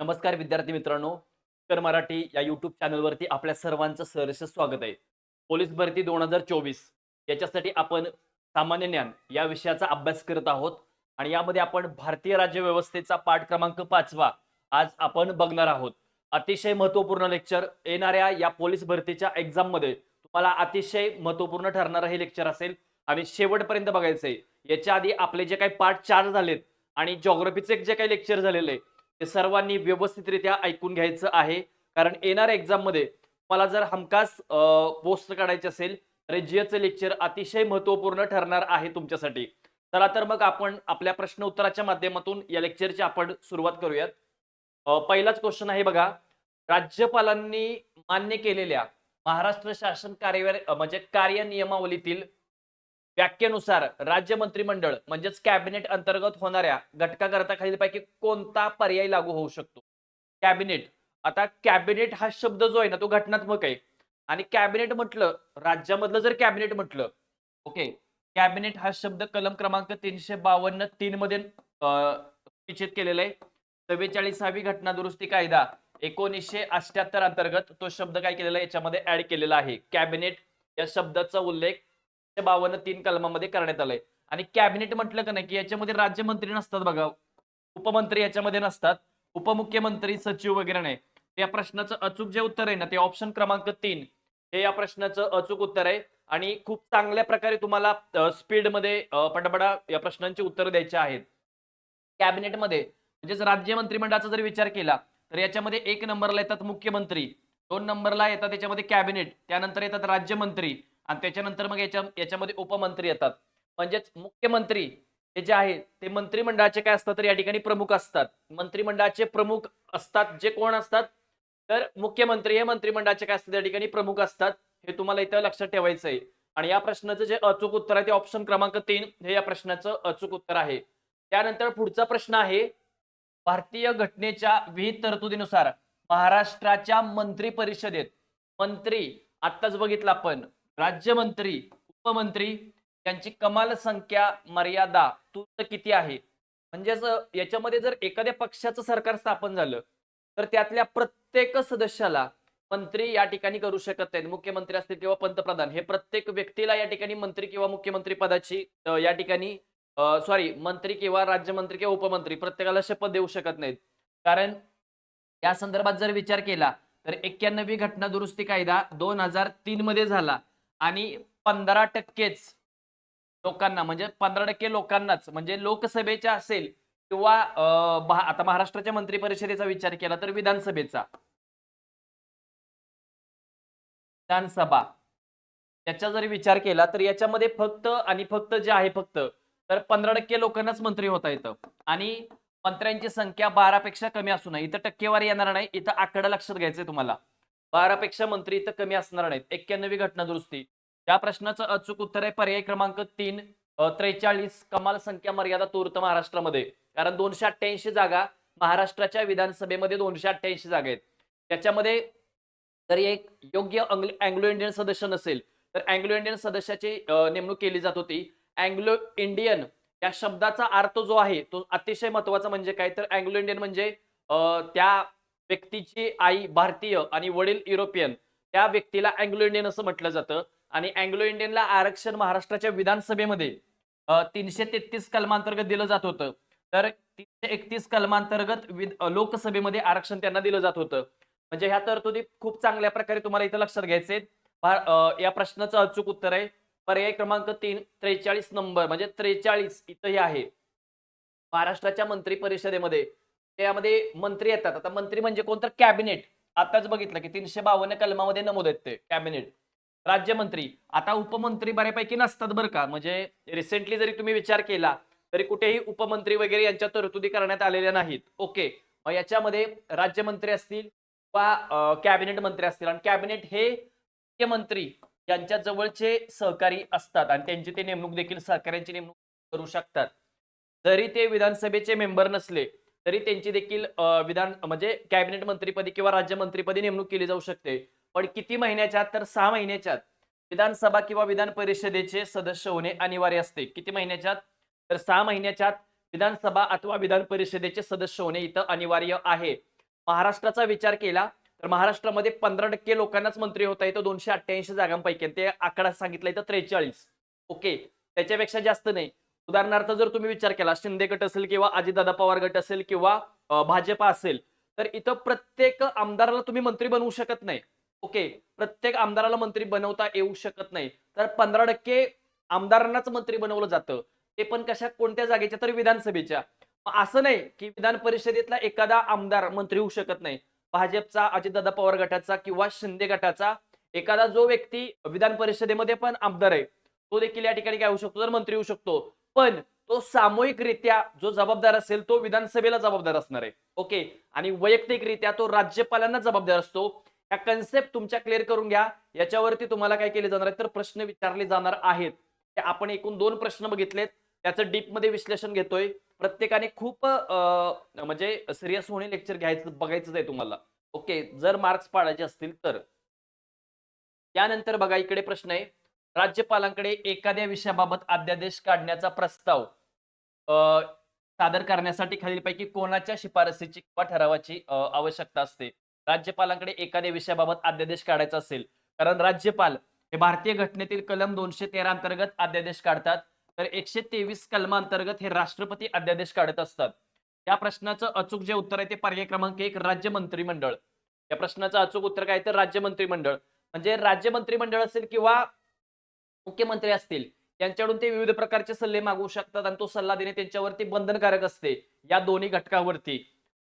नमस्कार विद्यार्थी मित्रांनो. कर मराठी या यूट्यूब चॅनलवरती आपल्या सर्वांचं सहर्ष स्वागत आहे. पोलीस भरती 2024 याच्यासाठी आपण सामान्य ज्ञान या विषयाचा अभ्यास करत आहोत आणि यामध्ये आपण भारतीय राज्यव्यवस्थेचा पाठ क्रमांक 5वा आज आपण बघणार आहोत. अतिशय महत्त्वपूर्ण लेक्चर येणाऱ्या या पोलीस भरतीच्या एक्झाममध्ये तुम्हाला अतिशय महत्त्वपूर्ण ठरणारं हे लेक्चर असेल आणि शेवटपर्यंत बघायचं आहे. याच्या आधी आपले जे काही पाठ 4 झालेत आणि जिओग्राफीचे जे काही लेक्चर झालेले आहे ते सर्वांनी व्यवस्थितरित्या ऐकून घ्यायचं आहे. कारण येणाऱ्या एक्झाममध्ये मला जर हमखास पोस्ट काढायची असेल तर जीएसचं लेक्चर अतिशय महत्त्वपूर्ण ठरणार आहे तुमच्यासाठी. चला तर मग आपण आपल्या प्रश्न उत्तराच्या माध्यमातून या लेक्चरची आपण सुरुवात करूयात. पहिलाच क्वेश्चन आहे बघा. राज्यपालांनी मान्य केलेल्या महाराष्ट्र शासन म्हणजे कार्यनियमावलीतील व्याख्येनुसार राज्य मंत्रिमंडळ म्हणजेच कॅबिनेट अंतर्गत होणाऱ्या घटकाकरता खालीलपैकी कोणता पर्याय लागू होऊ शकतो? कॅबिनेट. आता कॅबिनेट हा शब्द जो आहे ना तो घटनात्मक आहे आणि कॅबिनेट म्हटलं राज्यामधलं जर कॅबिनेट म्हटलं ओके. कॅबिनेट हा शब्द कलम क्रमांक 352 मध्ये निश्चित केलेला आहे. 44वी घटना दुरुस्ती कायदा 1978 अंतर्गत तो शब्द काय केलेला आहे याच्यामध्ये ऍड केलेला आहे. कॅबिनेट या शब्दाचा उल्लेख 52 कलमामध्ये करण्यात आलाय. आणि कॅबिनेट म्हटलं का नाही की याच्यामध्ये राज्यमंत्री नसतात बघा, उपमंत्री याच्यामध्ये नसतात, उपमुख्यमंत्री सचिव वगैरे नाही. या प्रश्नाचं अचूक जे उत्तर आहे ना ते ऑप्शन क्रमांक 3 हे या प्रश्नाचं अचूक उत्तर आहे. आणि खूप चांगल्या प्रकारे तुम्हाला स्पीडमध्ये पटापटा या प्रश्नांची उत्तर द्यायची आहेत. कॅबिनेटमध्ये म्हणजेच राज्य मंत्रिमंडळाचा जर विचार केला तर याच्यामध्ये 1 नंबरला येतात मुख्यमंत्री, 2 नंबरला येतात त्याच्यामध्ये कॅबिनेट, त्यानंतर येतात राज्यमंत्री आणि त्याच्यानंतर मग याच्यामध्ये उपमंत्री येतात. म्हणजेच मुख्यमंत्री हे जे आहे ते मंत्रिमंडळाचे काय असतात तर या ठिकाणी प्रमुख असतात. मंत्रिमंडळाचे प्रमुख असतात जे कोण असतात तर मुख्यमंत्री हे मंत्रिमंडळाचे काय असतात या ठिकाणी प्रमुख असतात. हे तुम्हाला इथं लक्षात ठेवायचं आहे. आणि या प्रश्नाचं जे अचूक उत्तर आहे ते ऑप्शन क्रमांक 3 हे या प्रश्नाचं अचूक उत्तर आहे. त्यानंतर पुढचा प्रश्न आहे. भारतीय घटनेच्या विहित तरतुदीनुसार महाराष्ट्राच्या मंत्री परिषदेत मंत्री आत्ताच बघितलं आपण राज्यमंत्री, उपमंत्री यांची कमाल संख्या मर्यादा तूर्त किती आहे? म्हणजेच याच्यामध्ये जर एखाद्या पक्षाचं सरकार स्थापन झालं तर त्यातल्या प्रत्येक सदस्याला मंत्री या ठिकाणी करू शकत नाहीत. मुख्यमंत्री असतील किंवा पंतप्रधान हे प्रत्येक व्यक्तीला या ठिकाणी मंत्री किंवा मुख्यमंत्री पदाची या ठिकाणी सॉरी मंत्री किंवा राज्यमंत्री किंवा उपमंत्री प्रत्येकाला शपथ देऊ शकत नाहीत. कारण या संदर्भात जर विचार केला तर 91वी घटना दुरुस्ती कायदा 2003 मध्ये झाला आणि 15%च लोकांना म्हणजे 15% लोकांनाच म्हणजे लोकसभेच्या असेल किंवा आता महाराष्ट्राच्या मंत्री परिषदेचा विचार केला तर विधानसभेचा विधानसभा याचा जर विचार केला तर याच्यामध्ये फक्त आणि फक्त जे आहे फक्त तर 15% लोकांनाच मंत्री होता येतं आणि मंत्र्यांची संख्या 12 पेक्षा कमी असू नये. इथं टक्केवारी येणार नाही, इथं आकडा लक्षात घ्यायचंय तुम्हाला. 12 पेक्षा मंत्री इथं कमी असणार नाहीत. 91वी घटना दुरुस्ती या प्रश्नाचं अचूक उत्तर आहे पर्याय क्रमांक 3 43 कमाल संख्या मर्यादा तूर्त महाराष्ट्रामध्ये. कारण 288 जागा महाराष्ट्राच्या विधानसभेमध्ये 288 जागा आहेत. त्याच्यामध्ये जरी एक योग्य अँग्लो इंडियन सदस्य नसेल तर अँग्लो इंडियन सदस्याची नेमणूक केली जात होती. अँग्लो इंडियन या शब्दाचा अर्थ जो आहे तो अतिशय महत्वाचा म्हणजे काय तर अँग्लो इंडियन म्हणजे त्या व्यक्तीची आई भारतीय आणि वडील युरोपियन त्या व्यक्तीला अँग्लो इंडियन असं म्हटलं जातं. आणि अँग्लो इंडियनला आरक्षण महाराष्ट्राच्या विधानसभेमध्ये 333 कलमांतर्गत दिलं जात होतं. तर 331 कलमांतर्गत लोकसभेमध्ये आरक्षण त्यांना दिलं जात होतं. म्हणजे ह्या तरतुदी खूप चांगल्या प्रकारे तुम्हाला इथं लक्षात घ्यायचे. या प्रश्नाचं अचूक उत्तर आहे पर्याय क्रमांक 3 43 नंबर म्हणजे 43 इथं हे आहे. महाराष्ट्राच्या मंत्री परिषदेमध्ये त्यामध्ये मंत्री येतात. आता मंत्री म्हणजे कोणतं कॅबिनेट आताच बघितलं की 352 कलमामध्ये नमूद आहेत ते कॅबिनेट. राज्यमंत्री आता उपमंत्री बऱ्यापैकी नसतात बरं का. म्हणजे रिसेंटली जरी तुम्ही विचार केला तरी कुठेही उपमंत्री वगैरे यांच्या तरतुदी करण्यात आलेल्या नाहीत. ओके. मग याच्यामध्ये राज्यमंत्री असतील किंवा कॅबिनेट मंत्री असतील आणि कॅबिनेट हे मुख्यमंत्री यांच्या जवळचे सहकारी असतात आणि त्यांची ते नेमणूक देखील सहकार्यांची नेमणूक करू शकतात. जरी ते विधानसभेचे मेंबर नसले तरी त्यांची देखील विधान म्हणजे कॅबिनेट मंत्रीपदी किंवा राज्यमंत्रीपदी नेमणूक केली जाऊ शकते. पण किती महिन्याच्या तर 6 महिन्याच्या विधानसभा किंवा विधान परिषदेचे सदस्य होणे अनिवार्य असते. किती महिन्याच्या तर 6 महिन्याच्या विधानसभा अथवा विधान परिषदेचे सदस्य होणे इथं अनिवार्य आहे. महाराष्ट्राचा विचार केला तर महाराष्ट्रामध्ये 15% लोकांनाच मंत्री होता येतं 288 जागांपैकी. ते आकडा सांगितला इथं 43. ओके, त्याच्यापेक्षा जास्त नाही. उदाहरणार्थ जर तुम्ही विचार केला शिंदे गट असेल किंवा अजितदादा पवार गट असेल किंवा भाजपा असेल, तर इथं प्रत्येक आमदाराला तुम्ही मंत्री बनवू शकत नाही. ओके, प्रत्येक आमदाराला मंत्री बनवता येऊ शकत नाही. तर 15% आमदारांनाच मंत्री बनवलं जातं. ते पण कशा कोणत्या जागेच्या, तर विधानसभेच्या. असं नाही की विधान परिषदेतला एखादा आमदार मंत्री होऊ शकत नाही. भाजपचा, अजितदादा पवार गटाचा किंवा शिंदे गटाचा एखादा जो व्यक्ती विधान परिषदेमध्ये पण आमदार आहे, तो देखील या ठिकाणी काय होऊ शकतो, तर मंत्री होऊ शकतो. पण तो सामूहिकरित्या जो जबाबदार असेल तो विधानसभेला जबाबदार असणार आहे. ओके, आणि वैयक्तिकरित्या तो राज्यपालांना जबाबदार असतो. ह्या कन्सेप्ट तुमच्या क्लिअर करून घ्या. याच्यावरती तुम्हाला काय केले जाणार आहे, तर प्रश्न विचारले जाणार आहेत. आपण एकूण 2 प्रश्न बघितलेत. त्याचं डीपमध्ये विश्लेषण घेतोय. प्रत्येकाने खूप म्हणजे सिरियस होणे लेक्चर घ्यायचं बघायचंच आहे तुम्हाला. ओके, जर मार्क्स पाडायचे असतील तर. त्यानंतर बघा इकडे प्रश्न आहे, राज्यपालांकडे एखाद्या विषयाबाबत अध्यादेश काढण्याचा प्रस्ताव अ, सादर करण्यासाठी खालीलपैकी कोणाच्या शिफारसीची किंवा ठरावाची आवश्यकता असते. राज्यपालांकडे एखाद्या विषयाबाबत अध्यादेश काढायचा असेल, कारण राज्यपाल हे भारतीय घटनेतील कलम 213 अंतर्गत अध्यादेश काढतात. तर 123 कलमांतर्गत हे राष्ट्रपती अध्यादेश काढत असतात. या प्रश्नाचं अचूक जे उत्तर आहे ते पर्याय क्रमांक 1 राज्य मंत्रिमंडळ. या प्रश्नाचं अचूक उत्तर काय तर राज्य मंत्रिमंडळ. म्हणजे राज्य मंत्रिमंडळ असेल किंवा मुख्यमंत्री असतील त्यांच्याकडून ते विविध प्रकारचे सल्ले मागवू शकतात आणि तो सल्ला देणे त्यांच्यावरती बंधनकारक असते. या दोन्ही घटकावरती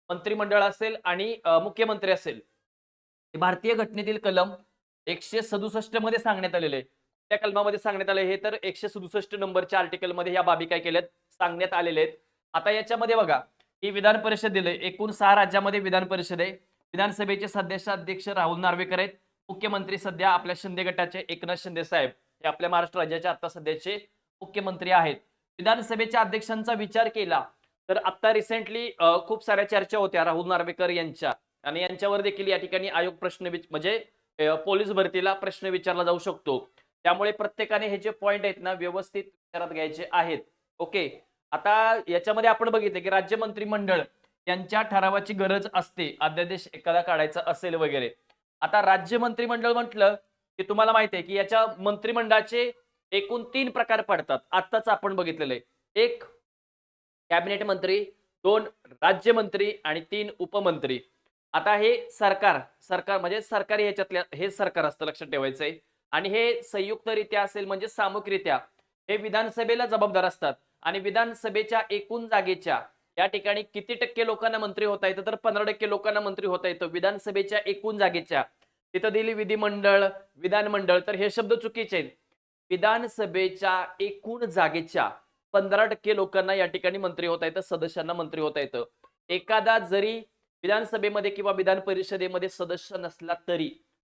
मंत्रिमंडळ असेल आणि मुख्यमंत्री असेल. हे भारतीय घटनेतील कलम 167 मध्ये सांगण्यात आलेले आहे. त्या कलमामध्ये सांगण्यात आले हे तर 167 नंबरच्या आर्टिकल मध्ये या बाबी काय केल्यात सांगण्यात आलेले आहेत. आता याच्यामध्ये बघा ही विधान परिषद दिले एकूण 6 राज्यामध्ये विधान परिषद आहे. विधानसभेचे सध्याचे अध्यक्ष राहुल नार्वेकर आहेत. मुख्यमंत्री सध्या आपल्या शिंदे गटाचे एकनाथ शिंदे साहेब हे आपल्या महाराष्ट्र राज्याचे आता सध्याचे मुख्यमंत्री आहेत. विधानसभेच्या अध्यक्षांचा विचार केला तर आता रिसेंटली खूप साऱ्या चर्चा होत्या राहुल नार्वेकर यांच्या आणि यांच्यावर देखील या ठिकाणी आयोग प्रश्न म्हणजे पोलीस भरतीला प्रश्न विचारला जाऊ शकतो. त्यामुळे प्रत्येकाने हे जे पॉइंट आहेत ना व्यवस्थित विचारात घ्यायचे आहेत. ओके, आता याच्यामध्ये आपण बघितलं की राज्य मंत्रिमंडळ यांच्या ठरावाची गरज असते अध्यादेश एखादा काढायचा असेल वगैरे. आता राज्य मंत्रिमंडळ म्हटलं की तुम्हाला माहिती आहे की याच्या मंत्रिमंडळाचे एकूण 3 प्रकार पडतात. आत्ताच आपण बघितलेलं आहे. 1 कॅबिनेट मंत्री, 2 राज्यमंत्री आणि 3 उपमंत्री. आता हे सरकार सरकार म्हणजे सरकारी ह्याच्यातल्या हे सरकार असतं लक्षात ठेवायचं आहे. आणि हे संयुक्तरित्या असेल म्हणजे सामूहिकरित्या हे विधानसभेला जबाबदार असतात. आणि विधानसभेच्या एकूण जागेच्या या ठिकाणी किती टक्के लोकांना मंत्री होता येतं तर 15% लोकांना मंत्री होता येतं विधानसभेच्या एकूण जागेच्या. तिथं दिली विधिमंडळ, विधानमंडळ तर हे शब्द चुकीचे आहेत. विधानसभेच्या एकूण जागेच्या 15% लोकांना या ठिकाणी मंत्री होता येतं, सदस्यांना मंत्री होता येतं. एखादा जरी विधानसभेमध्ये किंवा विधान परिषदेमध्ये सदस्य नसला तरी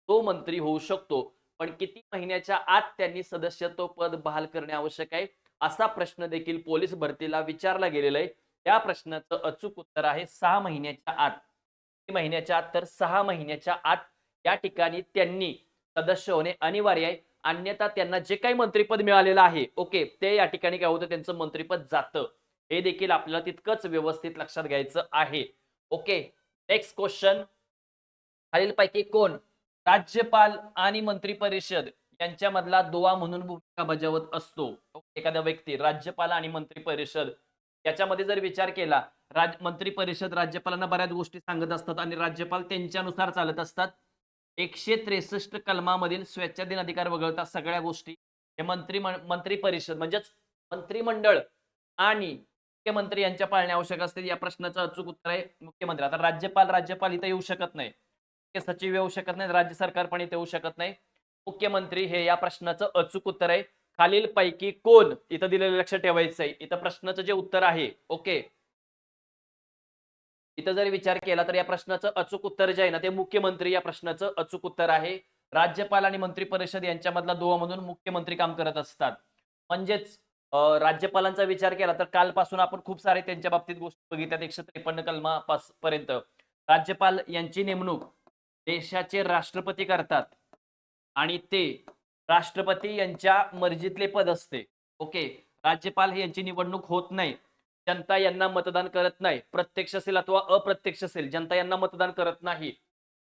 तो मंत्री होऊ शकतो. पण किती महिन्याच्या आत त्यांनी सदस्यत्व पद बहाल करणे आवश्यक आहे असा प्रश्न देखील पोलीस भरतीला विचारला गेलेला आहे. त्या प्रश्नाचं अचूक उत्तर आहे 6 महिन्याच्या आत. किती महिन्याच्या आत तर 6 महिन्याच्या आत या ठिकाणी त्यांनी सदस्य होणे अनिवार्य आहे. अन्यथा त्यांना जे काही मंत्रिपद मिळालेलं आहे ओके ते या ठिकाणी काय होतं त्यांचं मंत्रिपद जातं. हे देखील आपल्याला तितकंच व्यवस्थित लक्षात घ्यायचं आहे. ओके, नेक्स्ट क्वेश्चन, खालीलपैकी कोण राज्यपाल आणि मंत्री परिषद यांच्यामधला दुवा म्हणून भूमिका बजावत असतो. एखादा व्यक्ती राज्यपाल आणि मंत्री परिषद याच्यामध्ये जर विचार केला मंत्री परिषद राज्यपालांना बऱ्याच गोष्टी सांगत असतात आणि राज्यपाल त्यांच्यानुसार चालत असतात. 163 कलमामधील स्वेच्छाधीन अधिकार वगळता सगळ्या गोष्टी हे मंत्री परिषद म्हणजेच मंत्रिमंडळ आणि मुख्यमंत्री यांच्या पाळणे आवश्यक असते. या प्रश्नाचं अचूक उत्तर आहे मुख्यमंत्री. आता राज्यपाल इथे येऊ शकत नाही, सचिव येऊ शकत नाही, राज्य सरकार पण इथे येऊ शकत नाही. मुख्यमंत्री हे या प्रश्नाचं अचूक उत्तर आहे. खालील पैकी कोण इथं दिलेलं लक्ष ठेवायचं आहे. इथं प्रश्नाचं जे उत्तर आहे ओके इथं जर विचार केला तर या प्रश्नाचं अचूक उत्तर जे आहे ना ते मुख्यमंत्री या प्रश्नाचं अचूक उत्तर आहे. राज्यपाल आणि मंत्री परिषद यांच्यामधला दुवा म्हणून मुख्यमंत्री काम करत असतात. म्हणजेच राज्यपालांचा विचार केला तर कालपासून आपण खूप सारे त्यांच्या बाबतीत गोष्टी बघितल्यात 153 कलमापर्यंत. राज्यपाल यांची नेमणूक देशाचे राष्ट्रपती करतात आणि ते राष्ट्रपती यांच्या मर्जीतले पद असते. ओके, राज्यपाल यांची निवडणूक होत नाही. जनता यांना मतदान करत नाही, प्रत्यक्ष असेल अथवा अप्रत्यक्ष असेल, जनता यांना मतदान करत नाही.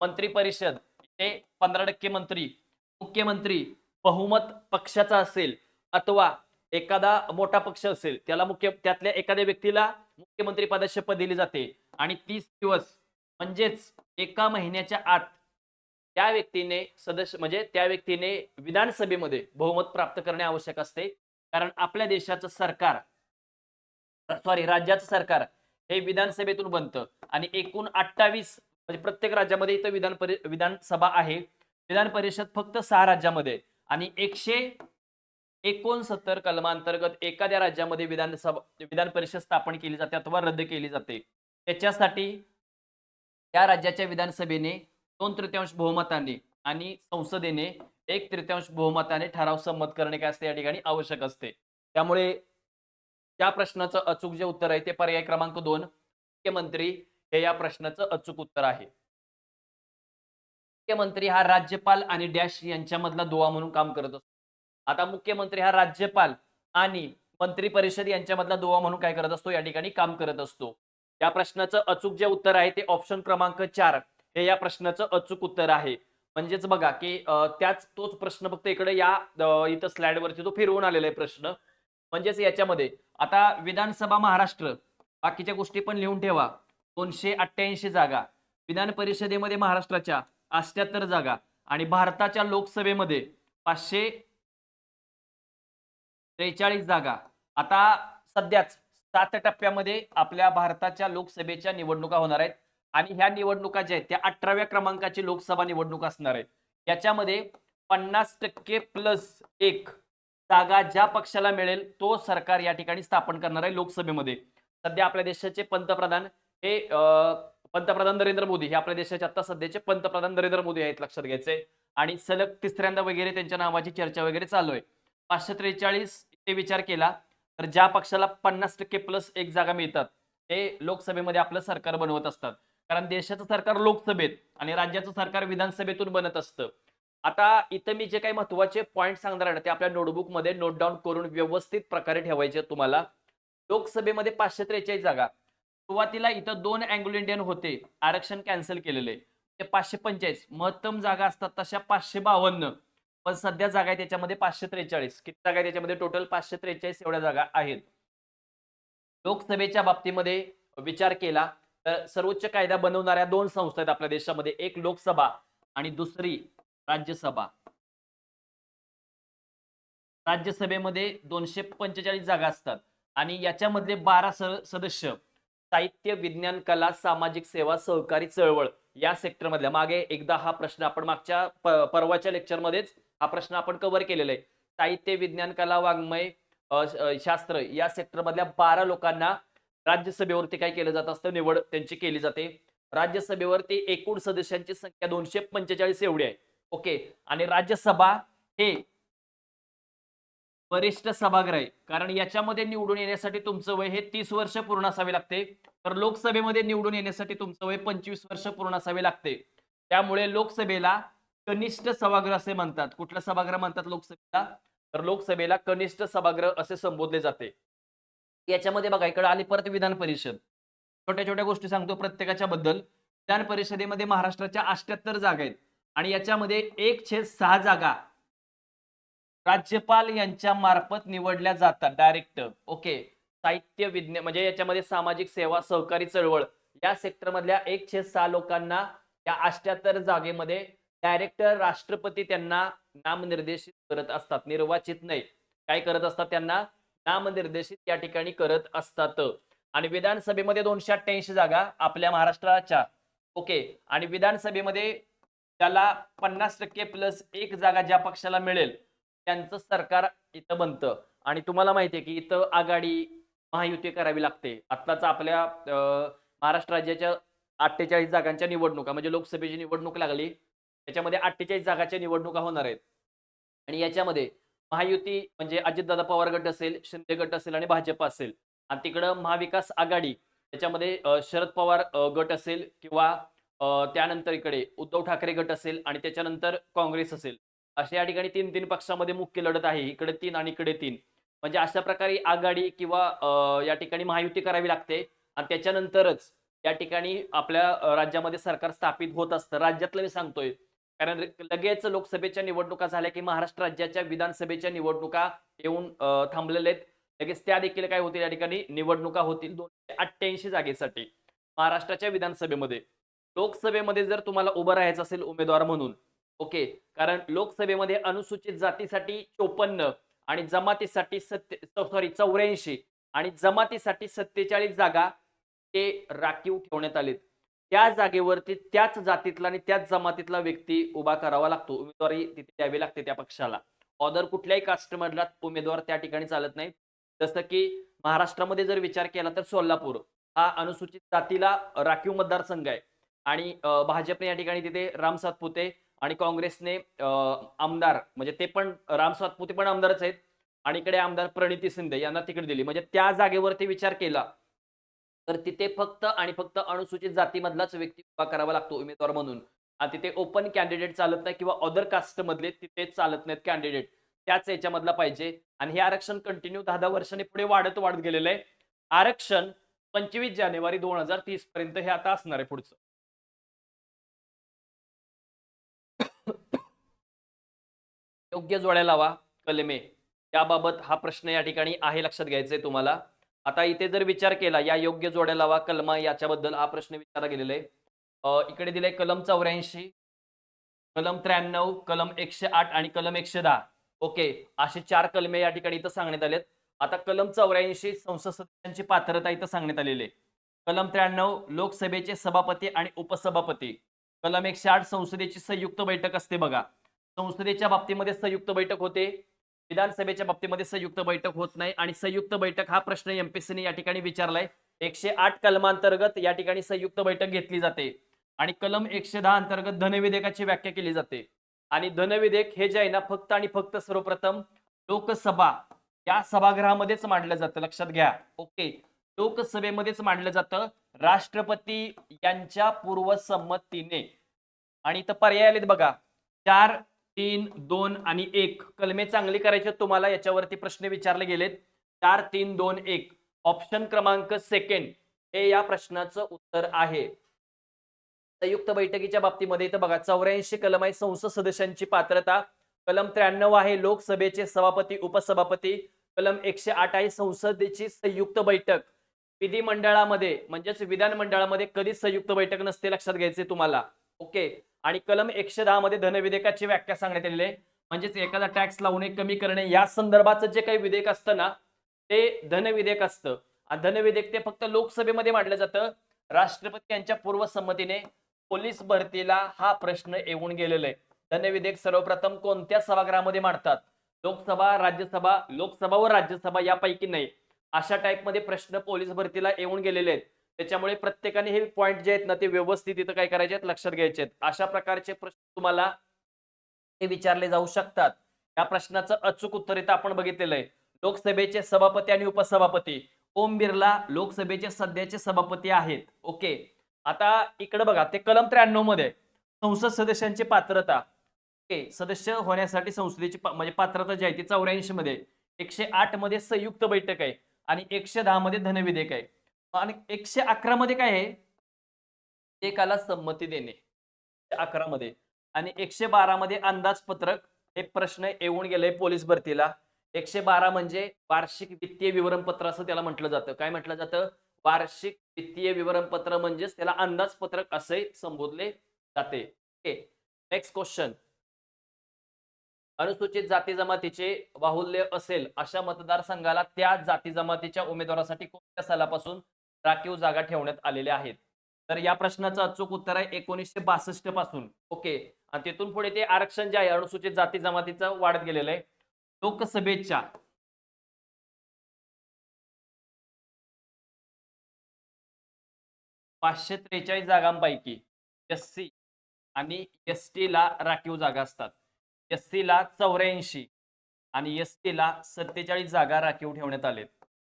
मंत्री परिषद हे 15% मंत्री, मुख्यमंत्री बहुमत पक्षाचा असेल अथवा एखादा मोठा पक्ष असेल, त्यातल्या एखाद्या व्यक्तीला मुख्यमंत्री पदाची शपथ दिली जाते आणि 30 दिवस म्हणजेच एका महिन्याच्या आत त्या व्यक्तीने विधानसभेमध्ये बहुमत प्राप्त करणे आवश्यक असते. कारण आपल्या देशाचं सरकार राज्याचं सरकार हे विधानसभेतून बनतं आणि एकूण 28 म्हणजे प्रत्येक राज्यामध्ये इथं विधानसभा आहे. विधान परिषद फक्त 6 राज्यामध्ये आणि 169 कलमांतर्गत एखाद्या राज्यामध्ये विधान परिषद स्थापन केली जाते अथवा रद्द केली जाते. त्याच्यासाठी त्या राज्याच्या विधानसभेने 2/3 बहुमताने आणि संसदेने 1/3 बहुमताने ठराव संमत करणे काय असते या ठिकाणी आवश्यक असते. त्यामुळे त्या प्रश्नाचं अचूक जे उत्तर आहे ते पर्याय क्रमांक 2 मुख्यमंत्री हे या प्रश्नाचं अचूक उत्तर आहे. मुख्यमंत्री हा राज्यपाल आणि डॅश यांच्यामधला दुवा म्हणून काम करत असतो. आता मुख्यमंत्री हा राज्यपाल आणि मंत्री परिषद यांच्यामधला दुवा म्हणून काय करत असतो या ठिकाणी काम करत असतो. या प्रश्नाचं अचूक जे उत्तर आहे ते ऑप्शन क्रमांक 4 हे या प्रश्नाचं अचूक उत्तर आहे. म्हणजेच बघा की तोच प्रश्न फक्त इकडे इथं स्लाइड वरती तो फिरवून आलेला आहे प्रश्न. म्हणजेच याच्यामध्ये आता विधानसभा महाराष्ट्र बाकीच्या गोष्टी पण लिहून ठेवा. 288 जागा विधान परिषदेमध्ये महाराष्ट्राच्या 78 जागा आणि भारताच्या लोकसभेमध्ये 543 जागा. आता सध्याच 7 टप्प्यामध्ये आपल्या भारताच्या लोकसभेच्या निवडणुका होणार आहेत आणि ह्या निवडणुका ज्या आहेत त्या 18व्या क्रमांकाची लोकसभा निवडणूक असणार आहे. याच्यामध्ये 50% प्लस 1 जागा ज्या पक्षाला मिळेल तो सरकार या ठिकाणी स्थापन करणार आहे लोकसभेमध्ये. सध्या आपल्या देशाचे पंतप्रधान नरेंद्र मोदी हे आपल्या देशाचे आता सध्याचे पंतप्रधान नरेंद्र मोदी आहेत, लक्षात घ्यायचंय. आणि सलग तिसऱ्यांदा वगैरे त्यांच्या नावाची चर्चा वगैरे चालू आहे. 543 ते विचार केला तर ज्या पक्षाला 50% प्लस 1 जागा मिळतात ते लोकसभेमध्ये आपलं सरकार बनवत असतात. कारण देशाचं सरकार लोकसभेत आणि राज्याचं सरकार विधानसभेतून बनत असतं. आता इथं मी जे काही महत्वाचे पॉईंट सांगणार आहे ते आपल्या नोटबुक मध्ये नोट डाऊन करून व्यवस्थित प्रकारे ठेवायचे तुम्हाला. लोकसभेमध्ये 543 जागा. सुरुवातीला इथं 2 अँग्लो इंडियन होते, आरक्षण कॅन्सल केलेले. ते 545 महत्तम जागा असतात तशा 552, पण सध्या जागा आहे त्याच्यामध्ये 543. किती जागा आहे त्याच्यामध्ये टोटल 543 एवढ्या जागा आहेत. लोकसभेच्या बाबतीमध्ये विचार केला तर सर्वोच्च कायदा बनवणाऱ्या 2 संस्था आहेत आपल्या देशामध्ये, एक लोकसभा आणि दुसरी राज्यसभा. राज्यसभेमध्ये 245 जागा असतात आणि याच्यामधले 12 सदस्य साहित्य, विज्ञान, कला, सामाजिक सेवा, सहकारी चळवळ या सेक्टर मधल्या. मागे एकदा हा प्रश्न आपण मागच्या परवाच्या लेक्चर मध्येच हा प्रश्न आपण कव्हर केलेला आहे. साहित्य, विज्ञान, कला, वाङ्मय, शास्त्र या सेक्टर मधल्या 12 लोकांना राज्यसभेवरती काय केलं जात असतं, निवड त्यांची केली जाते. राज्यसभेवरती एकूण सदस्यांची संख्या 245 एवढी आहे. ओके. आणि राज्यसभा हे वरिष्ठ सभागृह आहे, कारण याच्यामध्ये निवडून येण्यासाठी तुमचं वय हे 30 वर्ष पूर्ण असावे लागते. तर लोकसभेमध्ये निवडून येण्यासाठी तुमचं वय 25 वर्ष पूर्ण असावे लागते. त्यामुळे लोकसभेला कनिष्ठ सभागृह असे म्हणतात. कुठलं सभागृह म्हणतात लोकसभेला? तर लोकसभेला कनिष्ठ सभागृह असे संबोधले जाते. याच्यामध्ये बघा इकडे आली परत विधान परिषद. छोट्या छोट्या गोष्टी सांगतो प्रत्येकाच्या बद्दल. विधान परिषदेमध्ये महाराष्ट्राच्या 78 जागा आहेत आणि याच्यामध्ये 1/6 जागा राज्यपाल यांच्या मार्फत निवडल्या जातात डायरेक्ट. ओके. साहित्य, विज्ञान म्हणजे याच्यामध्ये सामाजिक सेवा, सहकारी चळवळ या सेक्टर मधल्या 1/6 लोकांना या 78 जागेमध्ये डायरेक्ट राष्ट्रपती त्यांना नामनिर्देशित करत असतात. निर्वाचित नाही, काय करत असतात, त्यांना नामनिर्देशित या ठिकाणी करत असतात. आणि विधानसभेमध्ये 288 जागा आपल्या महाराष्ट्राच्या. ओके. आणि विधानसभेमध्ये त्याला 50% प्लस 1 जागा ज्या पक्षाला मिळेल त्यांचं सरकार इथं बनतं. आणि तुम्हाला माहिती आहे की इथं आघाडी, महायुती करावी लागते. आत्ताच आपल्या महाराष्ट्र राज्याच्या 48 जागांच्या निवडणुका म्हणजे लोकसभेची निवडणूक लागली, त्याच्यामध्ये 48 जागाच्या निवडणुका होणार आहेत. आणि याच्यामध्ये महायुती म्हणजे अजितदादा पवार गट असेल, शिंदे गट असेल आणि भाजप असेल. आणि तिकडं महाविकास आघाडी त्याच्यामध्ये शरद पवार गट असेल किंवा त्यानंतर इकडे उद्धव ठाकरे गट असेल आणि त्याच्यानंतर काँग्रेस असेल. अशा या ठिकाणी 3-3 पक्षामध्ये मुख्य लढत आहे. इकडे 3 आणि इकडे 3. म्हणजे अशा प्रकारे आघाडी किंवा या ठिकाणी महायुती करावी लागते आणि त्याच्यानंतरच या ठिकाणी आपल्या राज्यामध्ये सरकार स्थापित होत असतं. राज्यातलं मी सांगतोय. कारण लगेच लोकसभेच्या निवडणुका झाल्या, की महाराष्ट्र राज्याच्या विधानसभेच्या निवडणुका येऊन थांबलेल्या आहेत. लगेच त्या देखील काय होतील या ठिकाणी निवडणुका होतील 288 जागेसाठी महाराष्ट्राच्या विधानसभेमध्ये. लोकसभेमध्ये जर तुम्हाला उभं राहायचं असेल उमेदवार म्हणून, ओके. कारण लोकसभेमध्ये अनुसूचित जातीसाठी 54 आणि जमातीसाठी 84 आणि जमातीसाठी 47 जागा ते राखीव ठेवण्यात आलेत. त्या जागेवरती त्याच जातीतला आणि त्याच जमातीतला व्यक्ती उभा करावा लागतो. उमेदवारी तिथे द्यावी लागते त्या पक्षाला. अदर कुठल्याही कास्टमधला उमेदवार त्या ठिकाणी चालत नाही. जसं की महाराष्ट्रामध्ये जर विचार केला तर सोलापूर हा अनुसूचित जातीला राखीव मतदारसंघ आहे आणि भाजपने या ठिकाणी तिथे राम सातपुते आणि काँग्रेसने आमदार म्हणजे ते पण राम सातपुते पण आमदारच आहेत आणि इकडे आमदार प्रणिती शिंदे यांना तिकीट दिली. म्हणजे त्या जागेवरती विचार केला तर तिथे फक्त आणि फक्त अनुसूचित जातीमधलाच व्यक्ती उभा करावा लागतो उमेदवार म्हणून. आणि तिथे ओपन कॅन्डिडेट चालत नाही किंवा अदर कास्ट मधले तिथे चालत नाहीत कॅन्डिडेट. त्याच याच्यामधला पाहिजे आणि हे आरक्षण कंटिन्यू 10-10 वर्षांनी पुढे वाढत गेलेलं आहे. आरक्षण 25 जानेवारी 2030 पर्यंत हे आता असणार आहे पुढचं. योग्य जोड्या लावा कलमे. त्याबाबत हा प्रश्न या ठिकाणी आहे, लक्षात घ्यायचंय तुम्हाला. आता इथे जर विचार केला या योग्य जोड्या लावा कलमा याच्याबद्दल हा प्रश्न विचारला गेलेला आहे. इकडे दिलंय कलम 84, कलम 93, कलम 108 आणि कलम 110. ओके. असे 4 कलमे या ठिकाणी इथं सांगण्यात आलेत. आता कलम 84 संसद सदस्यांची पात्रता इथं सांगण्यात आलेली आहे. कलम 93 लोकसभेचे सभापती आणि उपसभापती. कलम 108 संसदेची संयुक्त बैठक असते बघा. संसदेच्या बाबतीमध्ये संयुक्त बैठक होते. विधानसभेच्या बाबतीमध्ये संयुक्त बैठक होत नाही आणि संयुक्त बैठक हा प्रश्न एमपीएससीने या ठिकाणी विचारलाय. 108 कलमांतर्गत या ठिकाणी संयुक्त बैठक घेतली जाते आणि कलम 110 अंतर्गत धनविधेयकाची व्याख्या केली जाते. आणि धनविधेयक हे जे आहे ना फक्त आणि फक्त सर्वप्रथम लोकसभा या सभागृहामध्येच मांडलं जातं, लक्षात घ्या. ओके. लोकसभेमध्येच मांडलं जातं राष्ट्रपती यांच्या पूर्वसंमतीने. आणि इथं पर्याय आलेत बघा 4, 3, 2 आणि 1. कलमे चांगली करायचे तुम्हाला, याच्यावरती प्रश्न विचारले गेलेत. 4, 3, 2, 1 ऑप्शन क्रमांक सेकंड हे या प्रश्नाचं उत्तर आहे. संयुक्त बैठकीच्या बाबतीमध्ये इथं बघा 84 कलम आहे संसद सदस्यांची पात्रता. कलम 93 आहे लोकसभेचे सभापती उपसभापती. कलम 108 आहे संसदेची संयुक्त बैठक. विधिमंडळामध्ये म्हणजेच विधानमंडळामध्ये कधीच संयुक्त बैठक नसते, लक्षात घ्यायचे तुम्हाला. ओके. आणि कलम 110 मध्ये धनविधेयकाची व्याख्या सांगण्यात आलेली आहे. म्हणजेच एखादा टॅक्स लावणे कमी करणे या संदर्भाचं जे काही विधेयक असतं ना ते धनविधेयक असतं. आणि धनविधेयक ते फक्त लोकसभेमध्ये मांडलं जातं. राष्ट्रपती यांच्या पूर्वसंमतीने पोलीस भरतीला हा प्रश्न येऊन गेलेला आहे. धनविधेयक सर्वप्रथम कोणत्या सभागृहामध्ये मांडतात? लोकसभा, राज्यसभा, लोकसभा व राज्यसभा यापैकी नाही. अशा टाइप मध्ये प्रश्न पोलीस भरतीला येऊन गेलेले आहेत. त्याच्यामुळे प्रत्येकाने हे पॉइंट जे आहेत ना ते व्यवस्थित इथं काय करायचे आहेत, लक्षात घ्यायचे आहेत. अशा प्रकारचे प्रश्न तुम्हाला हे विचारले जाऊ शकतात. या प्रश्नाचं अचूक उत्तर इथं आपण बघितलेलं आहे. लोकसभेचे सभापती आणि उपसभापती. ओम बिर्ला लोकसभेचे सध्याचे सभापती आहेत. ओके. आता इकडे बघा ते कलम 93 मध्ये संसद सदस्यांची पात्रता. ओके. सदस्य होण्यासाठी संसदेची म्हणजे पात्रता जी आहे ती 84 मध्ये, 108 मध्ये संयुक्त बैठक आहे आणि 110 मध्ये धनविधेयक आहे. आणि 111 मध्ये काय आहे? एकाला संमती देणे. 11 मध्ये आणि 112 मध्ये अंदाजपत्रक हे प्रश्न येऊन गेले पोलीस भरतीला. 112 म्हणजे वार्षिक वित्तीय विवरणपत्र असं त्याला म्हटलं जातं. काय म्हटलं जातं? वार्षिक वित्तीय विवरणपत्र म्हणजेच त्याला अंदाजपत्रक असे संबोधले जाते. ओके. Next question. अनुसूचित जाती जमातीचे बाहुल्य असेल अशा मतदारसंघाला त्या जाती जमातीच्या उमेदवारासाठी कोणत्या सालापासून राखीव जागा ठेवण्यात आलेल्या आहेत? तर या प्रश्नाचं अचूक उत्तर आहे 1962 पासून. ओके. आणि तिथून पुढे ते आरक्षण जे आहे अनुसूचित जाती जमातीचं वाढत गेलेलं आहे. लोकसभेच्या 543 जागांपैकी एससी आणि एसटीला राखीव जागा असतात. एससीला 84 आणि एसटीला 47 जागा राखीव ठेवण्यात आलेत.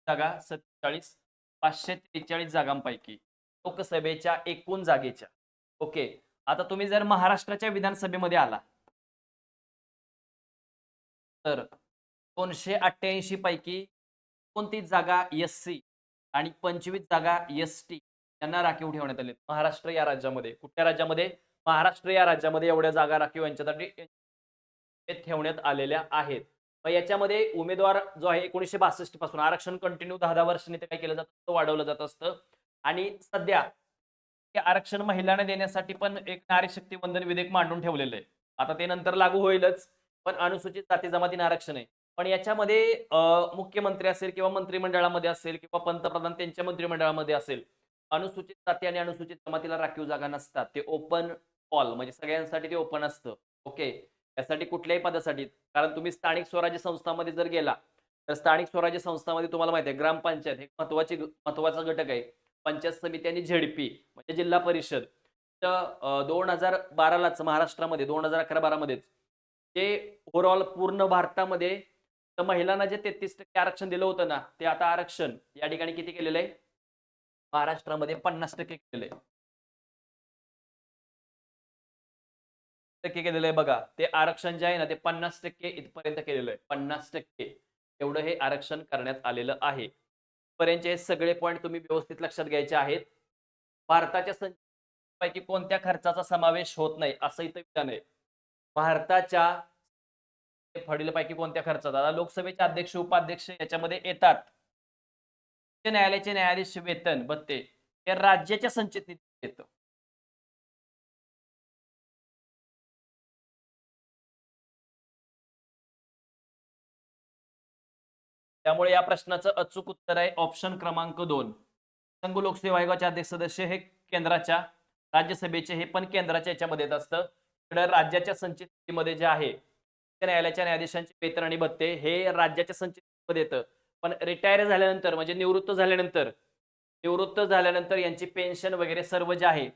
जागा 47 543 जागांपैकी लोकसभेच्या एकूण जागेच्या. ओके. आता तुम्ही जर महाराष्ट्राच्या विधानसभेमध्ये आला तर 288 पैकी 29 जागा SC आणि 25 जागा ST यांना राखीव ठेवण्यात आले. महाराष्ट्र या राज्यामध्ये. कुठल्या राज्यामध्ये? महाराष्ट्र या राज्यामध्ये एवढ्या जागा राखीव यांच्यासाठी ते ठेवण्यात आलेल्या आहेत. मग याच्यामध्ये उमेदवार जो आहे 1962 पासून आरक्षण कंटिन्यू 10-10 वर्षांनी ते काय केलं जातं? वाढवलं जात असतं. आणि सध्या हे आरक्षण महिलांना देण्यासाठी पण एक नारी शक्ती वंदन विधेयक मांडून ठेवलेलं आहे. आता ते नंतर लागू होईलच, पण अनुसूचित जाती जमातींना आरक्षण आहे. पण याच्यामध्ये मुख्यमंत्री असेल किंवा मंत्रिमंडळामध्ये असेल किंवा पंतप्रधान त्यांच्या मंत्रिमंडळामध्ये असेल, अनुसूचित जाती आणि अनुसूचित जमातीला राखीव जागा नसतात. ते ओपन ऑल म्हणजे सगळ्यांसाठी ते ओपन असतं. ओके. त्यासाठी कुठल्याही पदासाठी कारण तुम्ही स्थानिक स्वराज्य संस्थांमध्ये जर गेला, तर स्थानिक स्वराज्य संस्थांमध्ये तुम्हाला माहिती आहे ग्रामपंचायत हे महत्वाचा घटक आहे. पंचायत समिती आणि झेडपी म्हणजे जिल्हा परिषद. तर 2012लाच महाराष्ट्रामध्ये 2011-12 मध्येच ते ओव्हरऑल पूर्ण भारतामध्ये तर महिलांना जे 33% आरक्षण दिलं होतं ना, ते आता आरक्षण या ठिकाणी किती केलेलं आहे? महाराष्ट्रामध्ये 50% केलेलं आहे. टक्के केलेलं आहे बघा. ते आरक्षण जे आहे ना, ते 50% इथपर्यंत केलेलं आहे. 50% एवढं हे आरक्षण करण्यात आलेलं आहे. पर्यंतचे हे सगळे पॉइंट तुम्ही व्यवस्थित लक्षात घ्यायचे आहेत. भारताच्या पैकी कोणत्या खर्चाचा समावेश होत नाही, असं इथं विधान आहे. भारताच्या पुढीलपैकी कोणत्या खर्चाचा? आता लोकसभेचे अध्यक्ष, उपाध्यक्ष याच्यामध्ये येतात. उच्च न्यायालयाचे न्यायाधीश वेतन भत्ते हे राज्याच्या संचित निधीतून येतं. त्यामुळे या प्रश्नाचं अचूक उत्तर आहे ऑप्शन क्रमांक 2. संघ लोकसेवा आयोगाचे अध्यक्ष सदस्य हे केंद्राच्या, राज्यसभेचे हे पण केंद्राच्या याच्यामध्ये येत असतं. इकडे राज्याच्या संचित निधीमध्ये जे आहे उच्च न्यायालयाच्या न्यायाधीशांचे वेतन आणि भत्ते हे राज्याच्या संचित निधीमध्ये येतं. पण रिटायर झाल्यानंतर म्हणजे निवृत्त झाल्यानंतर यांची पेन्शन वगैरे सर्व जे आहे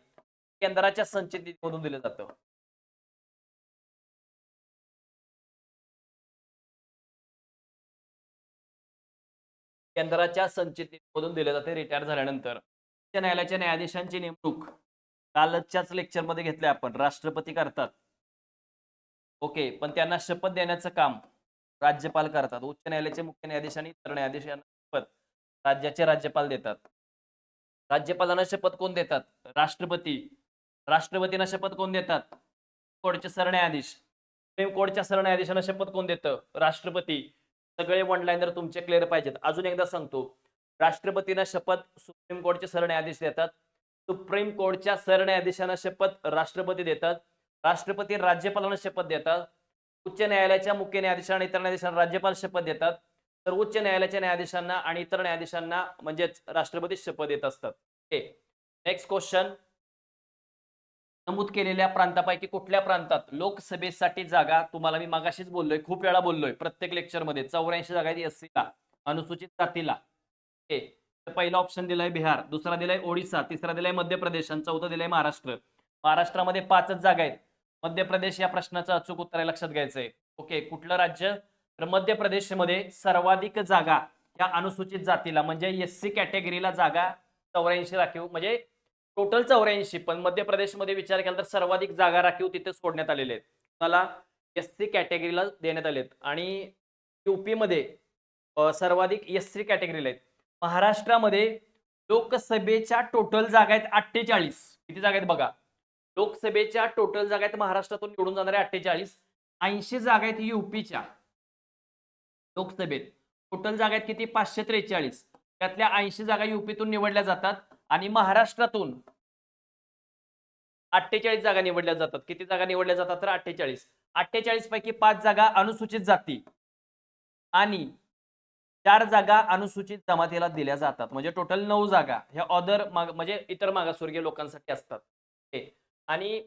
केंद्राच्या संचित निधीमधून दिलं जातं. केंद्राच्या संचित निधीमधून दिले जाते रिटायर झाल्यानंतर. उच्च न्यायालयाच्या न्यायाधीशांची नेमणूक कालच्याच लेक्चरमध्ये घेतले आपण. राष्ट्रपती करतात. ओके. पण त्यांना शपथ देण्याचं काम राज्यपाल करतात. उच्च न्यायालयाचे मुख्य न्यायाधीश आणि इतर न्यायाधीश यांना शपथ राज्याचे राज्यपाल देतात. राज्यपालांना शपथ कोण देतात? राष्ट्रपती. राष्ट्रपतींना शपथ कोण देतात? कोर्टचे सरन्यायाधीश. सुप्रीम कोर्टच्या सरन्यायाधीशांना शपथ कोण देतं? राष्ट्रपती. सगळे वन लाईनर तुमचे क्लिअर पाहिजेत. अजून एकदा सांगतो. राष्ट्रपतींना शपथ सुप्रीम कोर्टचे सरन्यायाधीश देतात. सुप्रीम कोर्टच्या सरन्यायाधीशांना शपथ राष्ट्रपती देतात. राष्ट्रपती राज्यपालांना शपथ देतात. उच्च न्यायालयाच्या मुख्य न्यायाधीशांना इतर न्यायाधीशांना राज्यपाल शपथ देतात. तर उच्च न्यायालयाच्या न्यायाधीशांना आणि इतर न्यायाधीशांना म्हणजेच राष्ट्रपती शपथ देत असतात. ओके. Next question. नमूद केलेल्या प्रांतापैकी कुठल्या प्रांतात लोकसभेसाठी जागा तुम्हाला मी मागाशीच बोललोय, खूप वेळा बोललोय प्रत्येक लेक्चरमध्ये 84 जागा आहेत SCला, अनुसूचित जातीला. ओके. तर पहिला ऑप्शन दिलाय बिहार, दुसरा दिलाय ओडिसा, तिसरा दिलाय मध्य प्रदेश आणि चौथा दिलाय महाराष्ट्र. महाराष्ट्रामध्ये 5च जागा आहेत. मध्य प्रदेश या प्रश्नाचं अचूक उत्तर लक्षात घ्यायचंय. ओके. कुठलं राज्य? तर मध्य प्रदेशमध्ये सर्वाधिक जागा या अनुसूचित जातीला म्हणजे SC कॅटेगरीला जागा 84 राखीव म्हणजे टोटल 84, पण मध्य प्रदेशमध्ये विचार केला तर सर्वाधिक जागा राखीव तिथे सोडण्यात आलेले आहेत. त्याला SC कॅटेगरीला देण्यात आलेत आणि UP मध्ये सर्वाधिक SC कॅटेगरीला आहेत. महाराष्ट्रामध्ये लोकसभेच्या टोटल जागा आहेत 48. किती जागा आहेत बघा. लोकसभेच्या टोटल जागा आहेत महाराष्ट्रातून निवडून जाणाऱ्या 48. 80 जागा आहेत UPच्या लोकसभेत. टोटल जागा आहेत किती? 543. त्यातल्या 80 जागा UPतून निवडल्या जातात आणि महाराष्ट्रातून 48 जागा निवडल्या जातात. किती जागा निवडल्या जातात? तर 48. 48 पैकी 5 जागा अनुसूचित जाती आणि 4 जागा अनुसूचित जमातीला दिल्या जातात. म्हणजे टोटल 9 जागा ह्या अदर म्हणजे इतर मागासवर्गीय लोकांसाठी असतात. आणि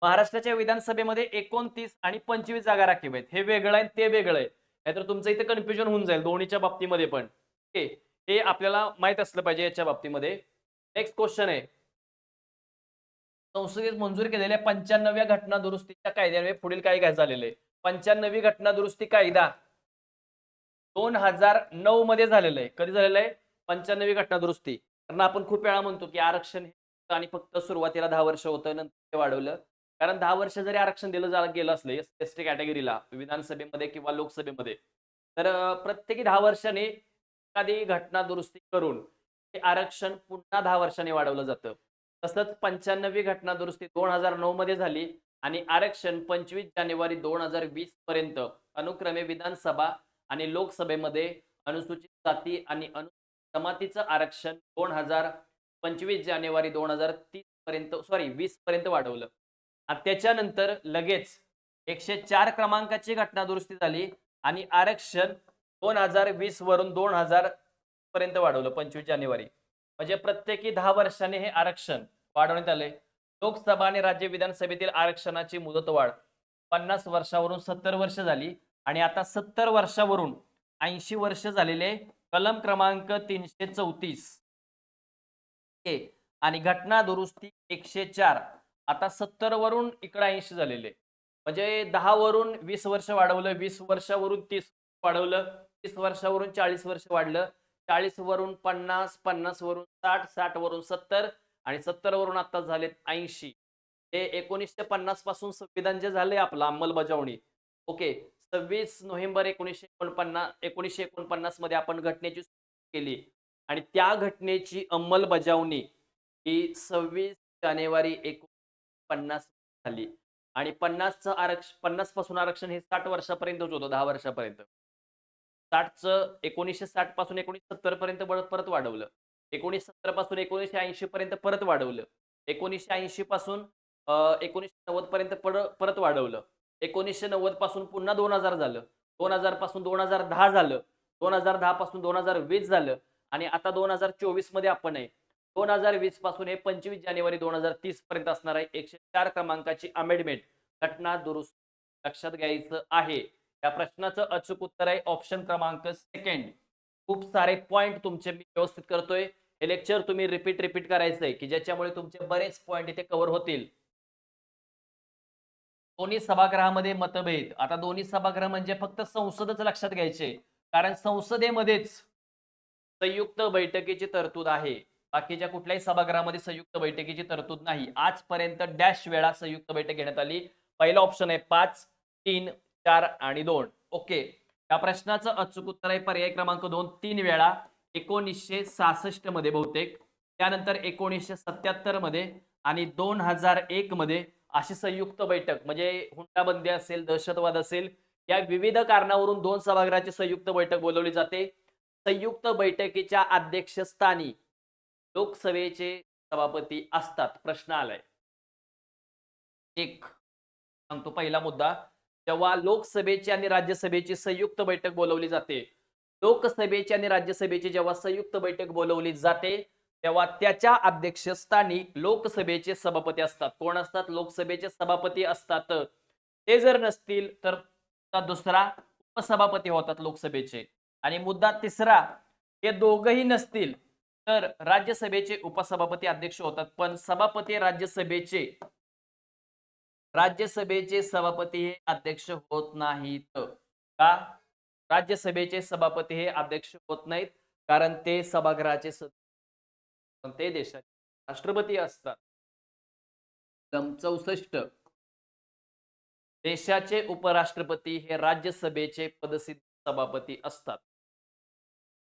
महाराष्ट्राच्या विधानसभेमध्ये 29 आणि 25 जागा राखीव आहेत. हे वेगळं आहे, ते वेगळं आहे. नाहीतर तुमचं इथे कन्फ्युजन होऊन जाईल दोन्हीच्या बाबतीमध्ये पण. ओके. हे आपल्याला माहित असलं पाहिजे याच्या बाबतीमध्ये. नेक्स्ट क्वेश्चन आहे. संसदेत मंजूर केलेल्या 95व्या घटना दुरुस्तीच्या कायद्याने पुढील काय काय झालेलं आहे? 95वी घटना दुरुस्ती कायदा 2009 मध्ये झालेलं आहे. कधी झालेलं आहे? 95वी घटना दुरुस्ती. कारण आपण खूप वेळा म्हणतो की आरक्षण आणि फक्त सुरुवातीला 10 वर्ष होतं, नंतर ते वाढवलं. कारण 10 वर्ष जरी आरक्षण दिलं गेलं असलं ST कॅटेगरीला विधानसभेमध्ये किंवा लोकसभेमध्ये तर प्रत्येकी 10 वर्षांनी एखादी घटना दुरुस्ती करून ते आरक्षण पुन्हा 10 वर्षांनी वाढवलं जातं. तसंच 95वी घटना दुरुस्ती 2009 मध्ये झाली आणि आरक्षण 25 जानेवारी 2020 पर्यंत अनुक्रमे विधानसभा आणि लोकसभेमध्ये अनुसूचित जाती आणि जमातीचं आरक्षण 2025 जानेवारी 2030 पर्यंत 20 पर्यंत वाढवलं. आणि त्याच्यानंतर लगेच 104 क्रमांकाची घटना दुरुस्ती झाली आणि आरक्षण 2020 वरून 2000 पर्यंत वाढवलं 25 जानेवारी. म्हणजे प्रत्येकी 10 वर्षांनी हे आरक्षण वाढवण्यात आले. लोकसभा आणि राज्य विधानसभेतील आरक्षणाची मुदतवाढ 50 वर्षावरून 70 वर्ष झाली आणि आता 70 वर्षावरून 80 वर्ष झालेले कलम क्रमांक 334 आणि घटना दुरुस्ती 104 आता 70 वरून इकडे 80 झालेले. म्हणजे 10 वरून 20 वर्ष वाढवलं, 20 वर्षावरून 30 वाढवलं, 30 वर्षावरून 40 वर्ष वाढलं, 40 वरून 50, 50 वरून 60, 60 वरून 70 आणि 70 वरून आता झालेत 80. हे 1950 पासून संविधान जे झालंय आपलं अंमलबजावणी. ओके. 26 नोव्हेंबर 1949 मध्ये आपण घटनेची सुरुवात केली आणि त्या घटनेची अंमलबजावणी ही 26 जानेवारी 1950 झाली आणि 50 पासून आरक्षण हे 60 वर्षापर्यंतच होतं, 10 वर्षापर्यंत. 60चं 1960 पासून 1970 पर्यंत परत वाढवलं. 1970 पासून 1980 पर्यंत परत वाढवलं. 1980 पासून 1990 पर्यंत परत वाढवलं. 1990 पासून पुन्हा 2000 झालं. 2000 पासून 2010 झालं. 2010 पासून 2020 झालं आणि आता 2024 मध्ये आपण आहे. 2020 पासून हे 25 जानेवारी 2030 पर्यंत असणार आहे. 104 क्रमांकाची अमेंडमेंट घटना दुरुस्ती लक्षात घ्यायचं आहे. या प्रश्नाचं अचूक उत्तर आहे ऑप्शन क्रमांक सेकंड. खूप सारे पॉइंट तुमचे मी व्यवस्थित करतोय. हे लेक्चर तुम्ही रिपीट करायचंय की ज्याच्यामुळे तुमचे बरेच पॉइंट इथे कव्हर होतील. दोन्ही सभागृहामध्ये मतभेद. आता दोन्ही सभागृह म्हणजे फक्त संसदच लक्षात घ्यायचे. कारण संसदेमध्येच संयुक्त बैठकीची तरतूद आहे. बाकीच्या कुठल्याही सभागृहामध्ये संयुक्त बैठकीची तरतूद नाही. आजपर्यंत डॅश वेळा संयुक्त बैठक घेण्यात आली. पहिला ऑप्शन आहे 5, 3, 4 आणि 2. ओके. या प्रश्नाचं अचूक उत्तर आहे पर्याय क्रमांक 2 3 वेळा 1966 मध्ये बहुतेक, त्यानंतर 1977 मध्ये आणि 2001 मध्ये अशी संयुक्त बैठक म्हणजे हुंडाबंदी असेल, दहशतवाद असेल, या विविध कारणावरून 2 सभागृहाची संयुक्त बैठक बोलावली जाते. संयुक्त बैठकीच्या अध्यक्षस्थानी लोकसभेचे सभापती असतात. प्रश्न आलाय. एक सांगतो पहिला मुद्दा. जेव्हा लोकसभेची आणि राज्यसभेची संयुक्त बैठक बोलावली जाते, लोकसभेची आणि राज्यसभेची जेव्हा संयुक्त बैठक बोलावली जाते तेव्हा त्याच्या अध्यक्षस्थानी लोकसभेचे सभापती असतात. कोण असतात? लोकसभेचे सभापती असतात. ते जर नसतील तर दुसरा उपसभापती होतात लोकसभेचे. आणि मुद्दा तिसरा, हे दोघही नसतील तर राज्यसभेचे उपसभापती अध्यक्ष होतात. पण राज्यसभेचे सभापती हे अध्यक्ष होत नाहीत. का? राज्यसभेचे सभापती हे अध्यक्ष होत नाहीत कारण ते सभागृहाचे ते देशाचे राष्ट्रपती असतात. 64 देशाचे उपराष्ट्रपती हे राज्यसभेचे पदसिद्ध सभापती असतात.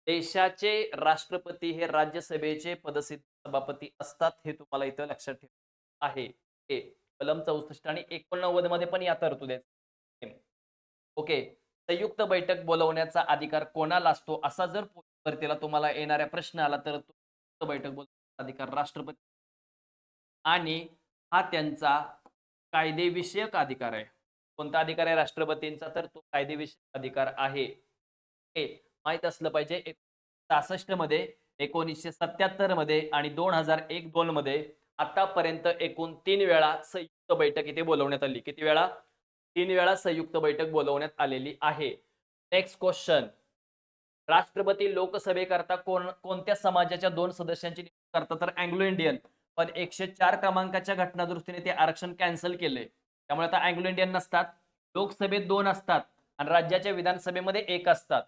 देशाचे राष्ट्रपती हे राज्यसभेचे पदसिद्ध सभापती असतात. हे तुम्हाला इथं लक्षात ठेवायचं आहे. हे कलम 64 आणि 89 मध्ये पण या तरतुदी आहेत. ओके. संयुक्त बैठक बोलवण्याचा अधिकार कोणाला असतो? असा जर भरतीला तुम्हाला येणारा प्रश्न आला तर संयुक्त बैठक बोलवण्याचा अधिकार राष्ट्रपती आणि हा त्यांचा कायदेविषयक अधिकार आहे. कोणता अधिकार आहे राष्ट्रपतींचा? तर तो कायदेविषयक अधिकार आहे. हे माहित असलं पाहिजे. 66 मध्ये, 1977 मध्ये आणि 2001-2 मध्ये आतापर्यंत एकूण 3 वेळा संयुक्त बैठक इथे बोलवण्यात आली. किती वेळा? 3 वेळा संयुक्त बैठक बोलवण्यात आलेली आहे. Next question. राष्ट्रपती लोकसभेकरता कोणत्या समाजाच्या 2 सदस्यांची नियुक्ती करतात? तर अँग्लो इंडियन. पण 104 क्रमांकाच्या घटना दुरुस्तीने ते आरक्षण कॅन्सल केले. त्यामुळे आता अँग्लो इंडियन नसतात. लोकसभेत 2 असतात आणि राज्याच्या विधानसभेमध्ये 1 असतात.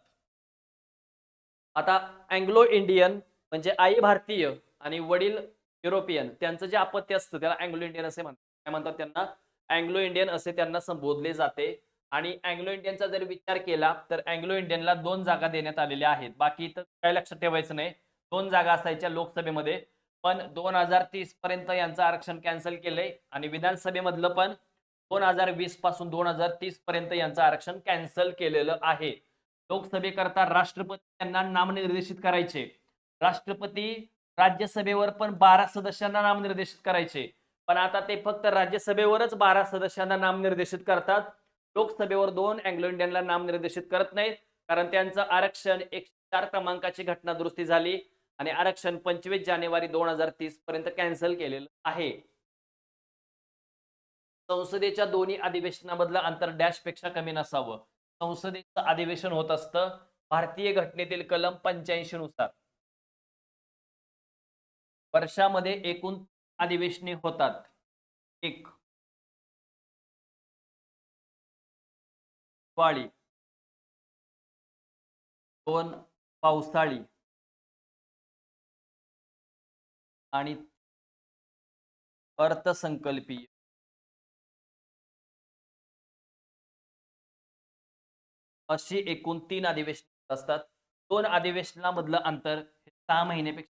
आता अँग्लो इंडियन म्हणजे आई भारतीय आणि वडील युरोपियन, त्यांचं जे अपत्य असतं त्याला अँग्लो इंडियन असे म्हणतात. काय म्हणतात त्यांना? अँग्लो इंडियन असे त्यांना संबोधले जाते. आणि अँग्लो इंडियनचा जर विचार केला तर अँग्लो इंडियनला 2 जागा देण्यात आलेल्या आहेत. बाकी तर काय लक्षात ठेवायचं नाही. 2 जागा असायच्या लोकसभेमध्ये. पण 2030 पर्यंत यांचं आरक्षण कॅन्सल केलंय आणि विधानसभेमधलं पण 2020 पासून 2030 पर्यंत यांचं आरक्षण कॅन्सल केलेलं आहे. लोकसभेकरता राष्ट्रपती यांना नामनिर्देशित करायचे. राष्ट्रपती राज्यसभेवर पण 12 सदस्यांना नामनिर्देशित करायचे. पण आता ते फक्त राज्यसभेवरच 12 सदस्यांना नामनिर्देशित करतात. लोकसभेवर 2 अँग्लो इंडियनला नामनिर्देशित करत नाहीत. कारण त्यांचं आरक्षण 104 क्रमांकाची घटना दुरुस्ती झाली आणि आरक्षण 25 जानेवारी 2030 पर्यंत कॅन्सल केलेलं आहे. संसदेच्या दोन्ही अधिवेशनामधलं अंतर डॅशपेक्षा कमी नसावं. संसदेचं अधिवेशन होत असतं भारतीय घटनेतील कलम 85 नुसार. वर्षामध्ये एकूण अधिवेशने होतात. 1 हिवाळी, 2 पावसाळी आणि अर्थसंकल्पीय. अशी एकूण 3 अधिवेशनं असतात. 2 अधिवेशनामधलं अंतर 6 महिन्यापेक्षा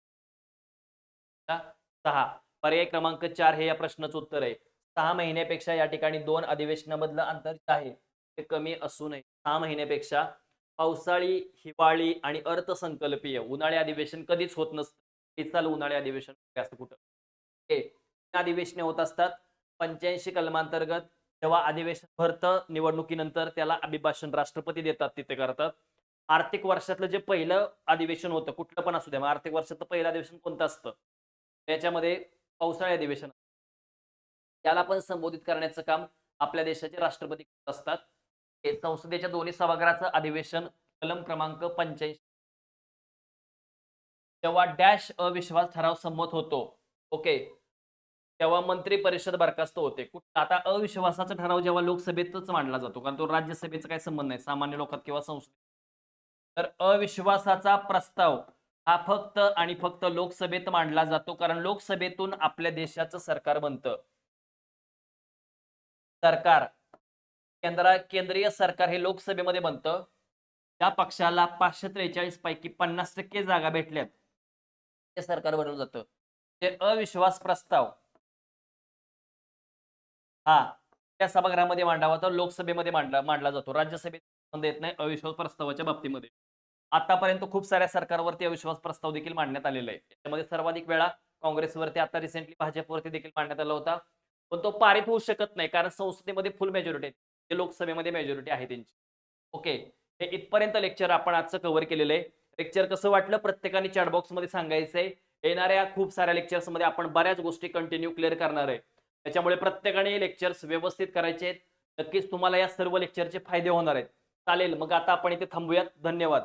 6. पर्याय क्रमांक 4 हे या प्रश्नाचं उत्तर आहे. 6 महिन्यापेक्षा या ठिकाणी 2 अधिवेशनामधलं अंतर जे आहे ते कमी असू नये. 6 महिन्यापेक्षा पावसाळी, हिवाळी आणि अर्थसंकल्पीय उन्हाळी अधिवेशन कधीच होत नसतं. हे चालू उन्हाळी अधिवेशन असतं कुठं. हे 3 अधिवेशने होत असतात. 85 कलमांतर्गत जेव्हा अधिवेशन भरतं निवडणुकीनंतर त्याला अभिभाषण राष्ट्रपती देतात तिथे करतात. आर्थिक वर्षातलं जे पहिलं अधिवेशन होतं कुठलं पण असू द्या. मग आर्थिक वर्षातलं पहिलं अधिवेशन कोणतं असतं? त्याच्यामध्ये पावसाळी अधिवेशन. त्याला पण संबोधित करण्याचं काम आपल्या देशाचे राष्ट्रपती करत असतात. हे संसदेच्या दोन्ही सभागृहाचं अधिवेशन कलम क्रमांक 85. जेव्हा डॅश अविश्वास ठराव संमत होतो. ओके. तेव्हा मंत्री परिषद बरखास्त होते. आता अविश्वासाचा ठराव जेव्हा लोकसभेतच मांडला जातो, कारण तो राज्यसभेचा काही संबंध नाही. सामान्य लोकात किंवा संसदेत. तर अविश्वासाचा प्रस्ताव हा फक्त आणि फक्त लोकसभेत मांडला जातो. कारण लोकसभेतून आपल्या देशाचं सरकार बनतं. सरकार केंद्रीय सरकार हे लोकसभेमध्ये बनतं. त्या पक्षाला 543 पैकी 50% जागा भेटल्यात, ते सरकार बनवलं जातं. ते अविश्वास प्रस्ताव हां, त्या सभागृहामध्ये मांडावा तर लोकसभेमध्ये मांडला जातो. राज्यसभेत संबंध येत नाही अविश्वास प्रस्तावाच्या बाबतीमध्ये. आतापर्यंत खूप साऱ्या सरकारवरती अविश्वास प्रस्ताव देखील मांडण्यात आलेला आहे. त्याच्यामध्ये सर्वाधिक वेळा काँग्रेसवरती, आता रिसेंटली भाजपवरती देखील मांडण्यात आला होता. पण तो पारित होऊ शकत नाही कारण संसदेमध्ये फुल मेजॉरिटी आहे. जे लोकसभेमध्ये मेजॉरिटी आहे त्यांची. ओके. हे इथपर्यंत लेक्चर आपण आजचं कव्हर केलेलं आहे. लेक्चर कसं वाटलं प्रत्येकाने चॅट बॉक्समध्ये सांगायचंय. येणाऱ्या खूप साऱ्या लेक्चर्समध्ये आपण बऱ्याच गोष्टी कंटिन्यू क्लिअर करणार आहे. त्याच्यामुळे प्रत्येकाने लेक्चर्स व्यवस्थित करायचे आहेत. नक्कीच तुम्हाला या सर्व लेक्चरचे फायदे होणार आहेत. चालेल, मग आता आपण इथे थांबूयात. धन्यवाद.